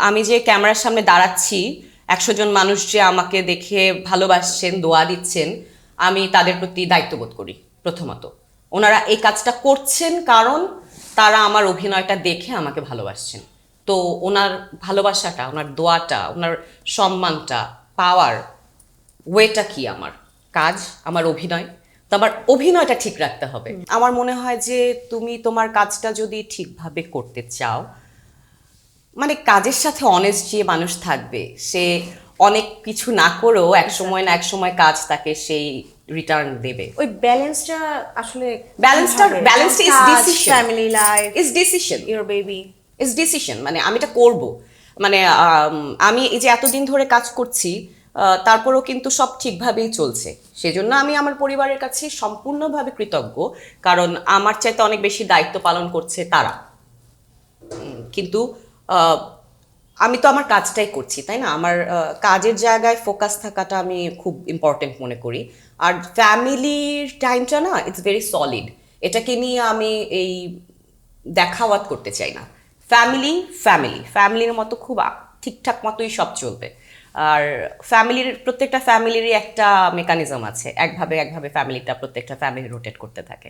আমি যে ক্যামেরার সামনে দাঁড়াচ্ছি, 100 জন মানুষ যে আমাকে দেখে ভালোবাসছেন, দোয়া দিচ্ছেন, আমি তাদের প্রতি দায়িত্ববোধ করি। প্রথমত ওনারা এই কাজটা করছেন কারণ তারা আমার অভিনয়টা দেখে আমাকে ভালোবাসছেন। তো ওনার ভালোবাসাটা, ওনার দোয়াটা, ওনার সম্মানটা পাওয়ার ওয়েটা কি? আমার কাজ, আমার অভিনয়। তো আমার অভিনয়টা ঠিক রাখতে হবে। আমার মনে হয় যে তুমি তোমার কাজটা যদি ঠিকভাবে করতে চাও, মানে কাজের সাথে অনেস্ট যে মানুষ থাকবে, সে অনেক কিছু না করেও এক সময় না এক সময় কাজ তাকে সেই রিটার্ন দেবে। ওই ব্যালেন্সটা আসলে ব্যালেন্সটা is decision, family life is decision, your baby is decision. মানে আমি এটা করব, মানে আমি এই যে এতদিন ধরে কাজ করছি, তারপরেও কিন্তু সব ঠিকভাবেই চলছে। সেজন্য আমি আমার পরিবারের কাছে সম্পূর্ণভাবে কৃতজ্ঞ, কারণ আমার চাইতে অনেক বেশি দায়িত্ব পালন করছে তারা। কিন্তু আমি তো আমার কাজটাই করছি, তাই না? আমার কাজের জায়গায় ফোকাস থাকাটা আমি খুব ইম্পর্টেন্ট মনে করি। আর ফ্যামিলির টাইমটা না, ইটস ভেরি সলিড। এটাকে নিয়ে আমি এই দেখাওয়াত করতে চাই না। ফ্যামিলি ফ্যামিলি ফ্যামিলির মতো খুব ঠিকঠাক মতোই সব চলবে। আর প্রত্যেকটা ফ্যামিলিরই একটা মেকানিজম আছে, একভাবে একভাবে ফ্যামিলিটা প্রত্যেকটা ফ্যামিলি রোটেট করতে থাকে।